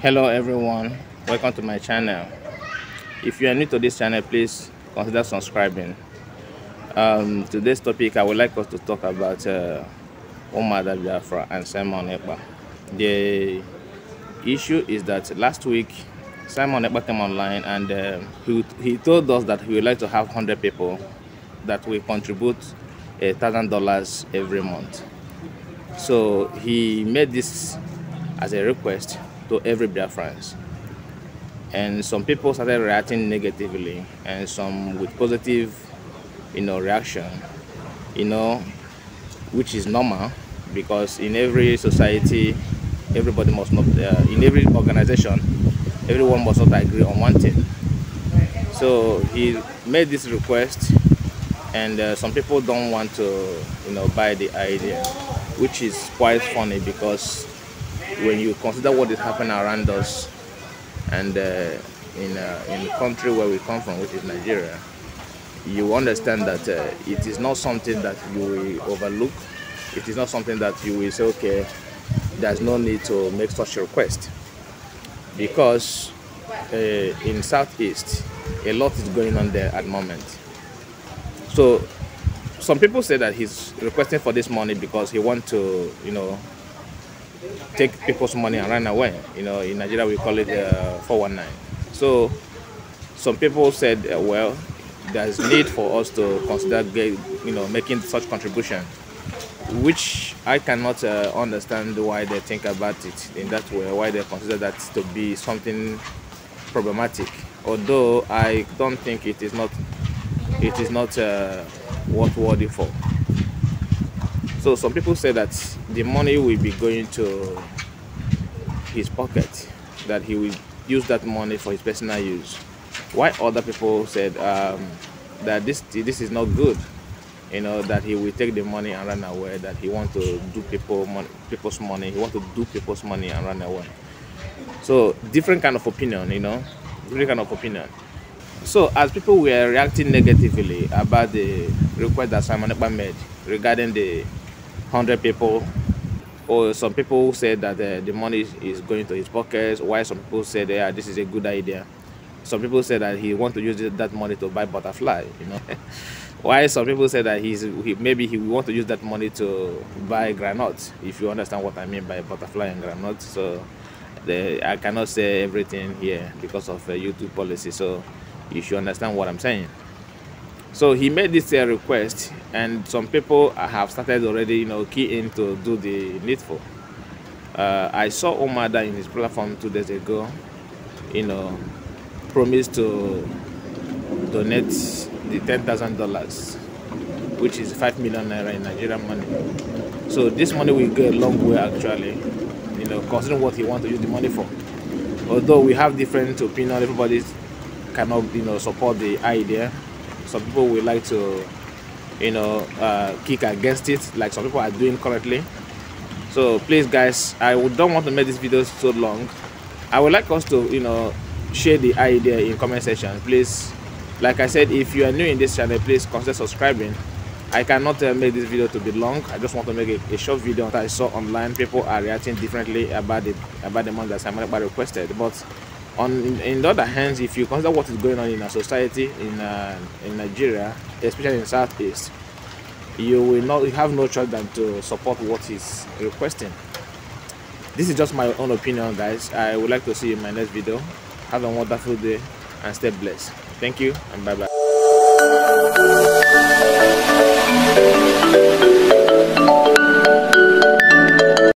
Hello everyone, welcome to my channel. If you are new to this channel, please consider subscribing. Today's topic, I would like us to talk about Umuada, Biafra and Simon Ekpa. The issue is that last week Simon Ekpa came online and he told us that he would like to have 100 people that will contribute $1,000 every month. So he made this as a request to every Biafrans, and some people started reacting negatively and some with positive reaction, which is normal, because in every society everybody must not in every organization everyone must not agree on one thing. So he made this request, and some people don't want to buy the idea, which is quite funny, because when you consider what is happening around us and in the country where we come from, which is Nigeria, you understand that it is not something that you will overlook. It is not something that you will say, okay, there's no need to make such a request, because in Southeast a lot is going on there at the moment. So some people say that he's requesting for this money because he wants to take people's money and run away. In Nigeria we call it 419. So some people said, well, there's need for us to consider making such contribution, which I cannot understand why they think about it in that way, why they consider that to be something problematic, although I don't think it is not worthy for. So some people say that the money will be going to his pocket, that he will use that money for his personal use. Why other people said that this is not good, that he will take the money and run away, that he want to do people's money, he want to do people's money and run away. So different kind of opinion, different kind of opinion. So as people were reacting negatively about the request that Simon Ekpa made regarding the 100 people, or some people said that the money is going to his pockets, while some people said, yeah, this is a good idea. Some people said that he want to use that money to buy butterfly, While some people said that maybe he want to use that money to buy granite, if you understand what I mean by butterfly and granite. So I cannot say everything here because of YouTube policy, so you should understand what I'm saying. So he made this request, and some people have started already, key in to do the needful. I saw Umuada in his platform 2 days ago, promised to donate the $10,000, which is 5 million naira in Nigerian money. So this money will go a long way, actually, considering what he wants to use the money for. Although we have different opinions, everybody cannot, support the idea. Some people would like to, kick against it, like some people are doing currently. So please, guys, I don't want to make this video so long. I would like us to, share the idea in comment section, please. Like I said, if you are new in this channel, please consider subscribing. I cannot make this video to be long. I just want to make a short video that I saw online. People are reacting differently about the money that Simon Ekpa requested. But in the other hand, if you consider what is going on in our society in Nigeria, especially in Southeast, you have no choice than to support what he's requesting. This is just my own opinion, guys. I would like to see you in my next video. Have a wonderful day and stay blessed. Thank you and bye bye.